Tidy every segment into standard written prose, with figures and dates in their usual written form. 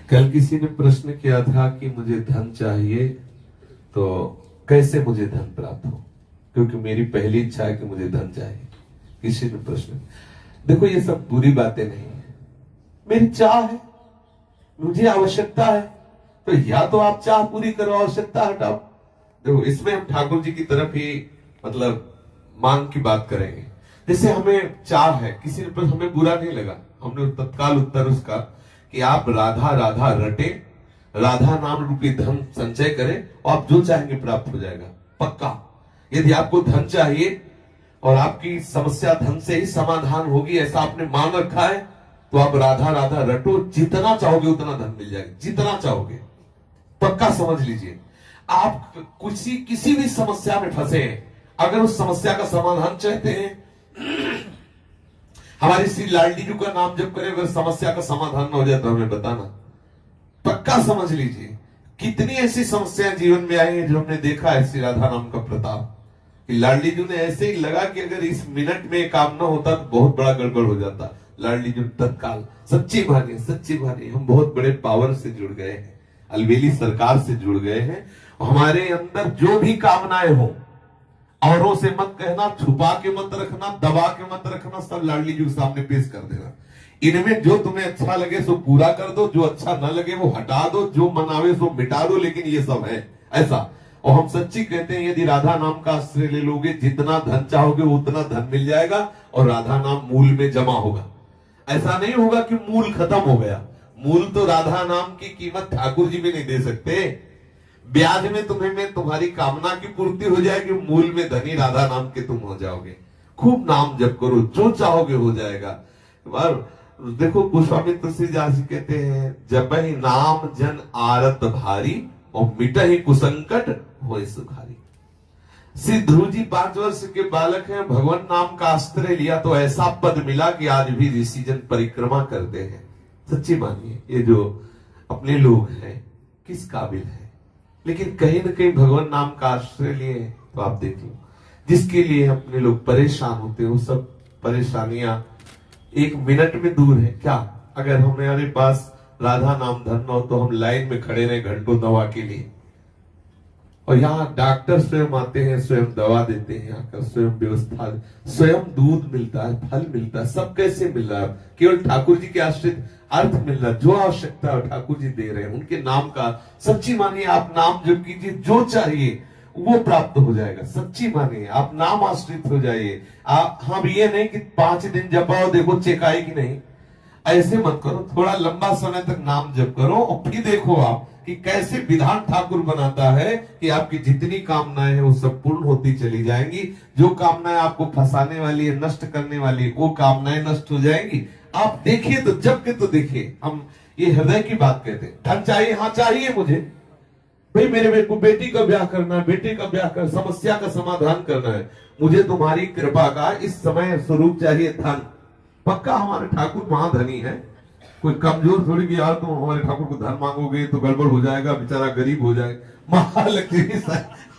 कल किसी ने प्रश्न किया था कि मुझे धन चाहिए तो कैसे मुझे धन प्राप्त हो, क्योंकि मेरी पहली इच्छा है कि मुझे धन चाहिए। किसी ने प्रश्न, देखो ये सब बुरी बातें नहीं है, मेरी चाह है, मुझे आवश्यकता है, तो या तो आप चाह पूरी करो, आवश्यकता हटाओ। देखो इसमें हम ठाकुर जी की तरफ ही मतलब मांग की बात करेंगे। जैसे हमें चाह है, किसी ने पर हमें बुरा नहीं लगा, हमने तत्काल उत्तर उसका कि आप राधा राधा रटे, राधा नाम रूपी धन संचय करें और आप जो चाहेंगे प्राप्त हो जाएगा पक्का। यदि आपको धन चाहिए और आपकी समस्या धन से ही समाधान होगी ऐसा आपने मान रखा है, तो आप राधा राधा रटो, जितना चाहोगे उतना धन मिल जाएगा, जितना चाहोगे पक्का समझ लीजिए। आप किसी भी समस्या में फंसे हैं, अगर उस समस्या का समाधान चाहते हैं, हमारी श्री लाडली जी का नाम जप करें, अगर समस्या का समाधान न हो जाए तो हमें बताना, पक्का समझ लीजिए। कितनी ऐसी समस्याएं जीवन में आई हैं जो हमने देखा है श्री राधा नाम का प्रताप, कि लाडली जी ने ऐसे ही लगा कि अगर इस मिनट में काम ना होता तो बहुत बड़ा गड़बड़ हो जाता। लाडली जी तत्काल सच्ची भानी हम बहुत बड़े पावर से जुड़ गए हैं, अलवेली सरकार से जुड़ गए हैं। हमारे अंदर जो भी कामनाएं हो, औरों से मत कहना, छुपा के मत रखना, दबा के मत रखना, सब लाडली जी के सामने पेश कर देना। इनमें जो तुम्हें अच्छा लगे सो पूरा कर दो, जो अच्छा न लगे वो हटा दो, जो मनावे सो मिटा दो, लेकिन ये सब है ऐसा। और हम सच्ची कहते हैं, यदि राधा नाम का आश्रय ले लोगे, जितना धन चाहोगे उतना धन मिल जाएगा और राधा नाम मूल में जमा होगा। ऐसा नहीं होगा कि मूल खत्म हो गया, मूल तो राधा नाम की कीमत ठाकुर जी भी नहीं दे सकते। ब्याज में तुम्हारी कामना की पूर्ति हो जाएगी, मूल में धनी राधा नाम के तुम हो जाओगे। खूब नाम जप करो, जो चाहोगे हो जाएगा। और देखो गोस्वामी तुलसीदास जी कहते हैं, जब ही नाम जन आरत भारी और मिट ही कुसंकट हो सुखारी। श्री ध्रुव जी 5 वर्ष के बालक हैं, भगवान नाम का आश्रय लिया तो ऐसा पद मिला कि आज भी ऋषि जन परिक्रमा करते हैं। सच्ची मानिए, ये जो अपने लोग हैं किस काबिल है, लेकिन कहीं ना कहीं भगवान नाम का आश्रय लिए तो आप देख लो, जिसके लिए अपने लोग परेशान होते हैं वो सब परेशानियां 1 मिनट में दूर है। क्या अगर हमारे पास राधा नाम धन हो तो हम लाइन में खड़े रहे घंटों दवा के लिए, और यहाँ डॉक्टर स्वयं आते हैं, स्वयं दवा देते हैं, आकर स्वयं व्यवस्था, स्वयं दूध मिलता है, फल मिलता है, सब कैसे मिल रहा है? केवल ठाकुर जी के आश्रित अर्थ मिल रहा है, जो आवश्यकता है ठाकुर जी दे रहे हैं, उनके नाम का। सच्ची मानिए, आप नाम जप कीजिए, जो चाहिए वो प्राप्त हो जाएगा। सच्ची मानिए, आप नाम आश्रित हो जाइए। आप हम ये नहीं कि 5 दिन जपाओ देखो चेक आएगी, नहीं, ऐसे मत करो। थोड़ा लंबा समय तक नाम जप करो और फिर देखो आप कि कैसे विधान ठाकुर बनाता है कि आपकी जितनी कामनाएं हैं वो सब पूर्ण होती चली जाएंगी। जो कामनाएं आपको फंसाने वाली है, नष्ट करने वाली, वो कामनाएं नष्ट हो जाएंगी। आप देखिए तो जब के तो देखिए, हम ये हृदय की बात कहते हैं। धन चाहिए, हाँ चाहिए मुझे, भाई मेरे को बेटी का ब्याह करना है, बेटे का ब्याह कर, समस्या का समाधान करना है, मुझे तुम्हारी कृपा का इस समय स्वरूप चाहिए धन। पक्का हमारे ठाकुर महाधनी है, कोई कमजोर थोड़ी कि यार तुम हमारे ठाकुर को धन मांगोगे तो गड़बड़ हो जाएगा, बेचारा गरीब हो जाएगा। महालक्ष्मी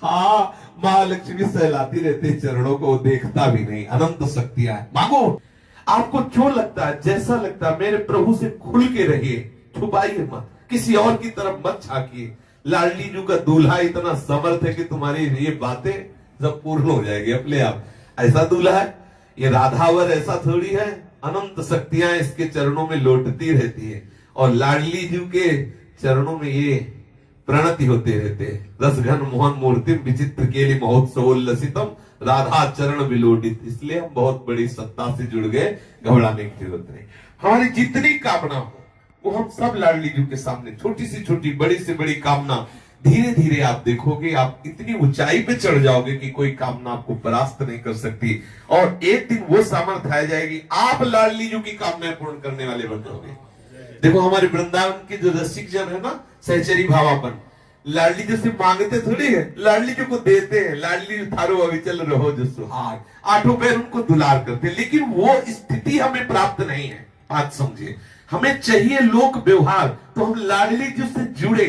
हाँ, महालक्ष्मी सहलाती रहती है चरणों को, देखता भी नहीं, अनंत शक्तियां है। मांगो, आपको जो लगता है, जैसा लगता है, मेरे प्रभु से खुल के रहिए, छुपाइए मत, किसी और की तरफ मत झांकिए। लाडली जी का दूल्हा इतना समर्थ है कि तुम्हारी ये बातें सब पूर्ण हो जाएगी अपने आप। ऐसा दूल्हा है, ये राधावर ऐसा थोड़ी है, अनंत शक्तियां इसके चरणों में लौटती रहती है, और लाडली जी के चरणों में ये प्रणति होते रहते हैं। रस घन मोहन मूर्तिम विचित्र केली महोत्सवोल्लसितम राधा चरण विलोडित। इसलिए हम बहुत बड़ी सत्ता से जुड़ गए, घबराने की जरूरत नहीं। हमारी जितनी कामना हो वो हम सब लाडली जी के सामने, छोटी से छोटी, बड़ी से बड़ी कामना, धीरे धीरे आप देखोगे आप इतनी ऊंचाई पे चढ़ जाओगे कि कोई कामना आपको परास्त नहीं कर सकती। और एक दिन वो सामर्थ्य आ जाएगी, आप लाडली जी की कामनाएं पूर्ण करने वाले बन जाओगे। देखो हमारे वृंदावन के जो रसिक जन है ना, सहचरी भावापन, लाडली जी से मांगते थोड़ी है, लाडली जी को देते हैं। लाडली जी थारो अविचल रहो जो सुहाग, 8 पैर उनको दुलार करते, लेकिन वो स्थिति हमें प्राप्त नहीं है। बात समझिए, हमें चाहिए लोक व्यवहार, तो हम लाडली जी से जुड़े,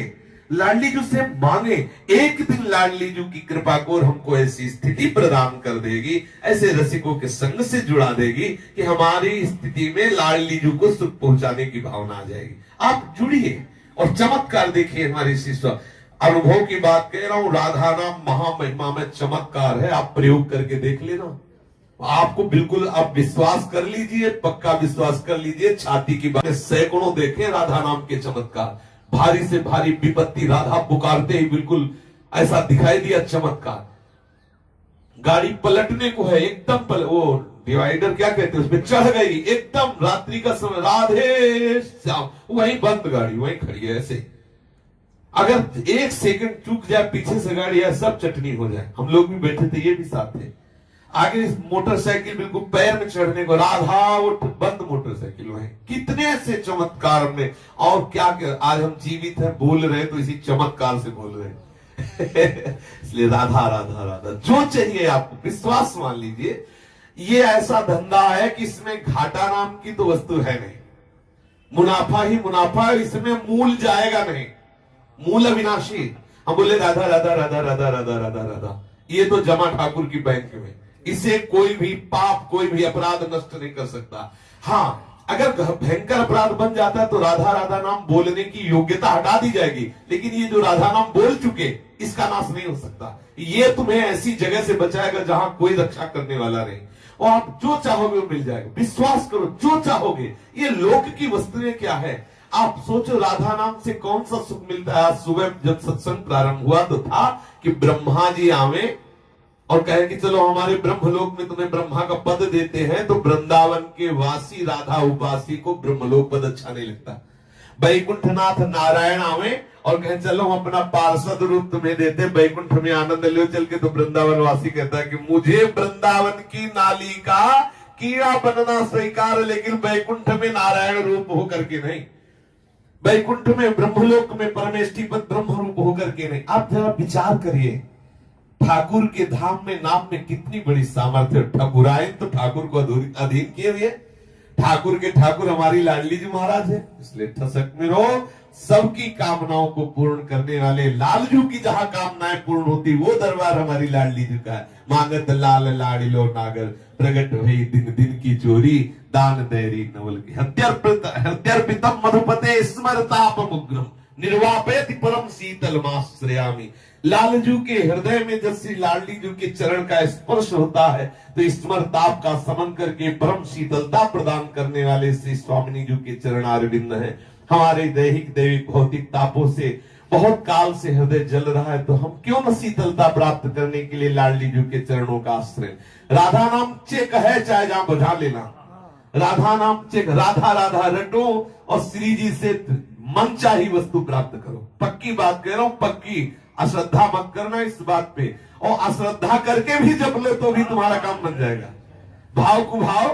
लाडली जी से मांगे। एक दिन लाडली जी की कृपा को हमको ऐसी स्थिति प्रदान कर देगी, ऐसे रसिकों के संग से जुड़ा देगी कि हमारी स्थिति में लाडली जी को सुख पहुंचाने की भावना आ जाएगी। आप जुड़िए, और चमत्कार देखिए हमारे शिष्य, अनुभव की बात कह रहा हूं, राधा नाम महामहिमा में चमत्कार है। आप प्रयोग करके देख लेना, आपको बिल्कुल आप विश्वास कर लीजिए, पक्का विश्वास कर लीजिए, छाती की बात। सैकड़ों देखे राधा नाम के चमत्कार, भारी से भारी विपत्ति राधा पुकारते ही बिल्कुल ऐसा दिखाई दिया चमत्कार। गाड़ी पलटने को है, एकदम वो डिवाइडर क्या कहते हैं उसमें चढ़ गई, एकदम रात्रि का समय, राधे श्याम, वहीं बंद गाड़ी वहीं खड़ी है। ऐसे अगर एक सेकंड चूक जाए पीछे से गाड़ी है, सब चटनी हो जाए। हम लोग भी बैठे थे, ये भी साथ थे। आगे मोटरसाइकिल बिल्कुल पैर में चढ़ने को, राधा उठ, बंद मोटरसाइकिल वहीं। कितने ऐसे चमत्कार में, और क्या आज हम जीवित हैं, बोल रहे हैं तो इसी चमत्कार से बोल रहे हैं। इसलिए राधा राधा राधा जो चाहिए आपको, विश्वास मान लीजिए। ये ऐसा धंधा है कि इसमें घाटा नाम की तो वस्तु है नहीं, मुनाफा ही मुनाफा है, इसमें मूल जाएगा नहीं, मूल अविनाशी। हम बोले राधा राधा राधा राधा राधा राधा राधा, ये तो जमा ठाकुर की बैंक में, इसे कोई भी पाप, कोई भी अपराध नष्ट नहीं कर सकता। हाँ, अगर भयंकर अपराध बन जाता है तो राधा राधा नाम बोलने की योग्यता हटा दी जाएगी, लेकिन ये जो राधा नाम बोल चुके, इसका नाश नहीं हो सकता। ये तुम्हें ऐसी जगह से बचाएगा जहां कोई रक्षा करने वाला नहीं, और आप जो चाहोगे वो मिल जाएगा। विश्वास करो, जो चाहोगे। ये लोक की वस्तुएं क्या है, आप सोचो, राधा नाम से कौन सा सुख मिलता है। आज सुबह जब सत्संग प्रारंभ हुआ तो था कि ब्रह्मा जी आवे और कहे कि चलो हमारे ब्रह्मलोक में तुम्हें ब्रह्मा का पद देते हैं, तो वृंदावन के वासी राधा उपासी को ब्रह्मलोक पद अच्छा नहीं लगता। बैकुंठनाथ नारायण आवे और कहे चलो हम अपना पार्षद रूप तुम्हें देते, बैकुंठ में आनंद ले चल के, तो वृंदावन वासी कहता है कि मुझे वृंदावन की नाली का कीड़ा बनना स्वीकार, लेकिन बैकुंठ में नारायण रूप होकर के नहीं, बैकुंठ में ब्रह्मलोक में परमेष्टि पद ब्रह्म रूप होकर के नहीं। आप जरा विचार करिए, ठाकुर के धाम में नाम में कितनी बड़ी सामर्थ्य। ठाकुरायन तो ठाकुर को अधीन किए हुए, ठाकुर के ठाकुर हमारी लाडली जी महाराज है। इसलिए ठसक में रहो, सबकी कामनाओं को पूर्ण करने वाले लालजू की जहां कामनाएं पूर्ण होती, वो दरबार हमारी लाडली जी का है। मांगत लाल लाडिलो नागर, प्रगट भई दिन दिन की चोरी, दान दैरी नवल की हृदयर्पितम मधुपते स्मरताप मुग्रम, निर्वापेति परम शीतल माश्रयामि। लालजू के हृदय में जब श्री लाडली जू के चरण का स्पर्श होता है तो स्मरताप का समन करके परम शीतलता प्रदान करने वाले श्री स्वामिनी जू के चरण अरविंद है। हमारे दैहिक दैविक भौतिक तापों से बहुत काल से हृदय जल रहा है, तो हम क्यों न शीतलता प्राप्त करने के लिए लाडली जू के चरणों का आश्रय। राधा नाम चेक है, चाहे जहां बुझा लेना, राधा नाम चेक, राधा राधा रटो और श्री जी से मन चाही वस्तु प्राप्त करो। पक्की बात कह रहा हूं, पक्की, अश्रद्धा मत करना इस बात पे, और अश्रद्धा करके भी जप ले तो भी तुम्हारा काम बन जाएगा। भाव को भाव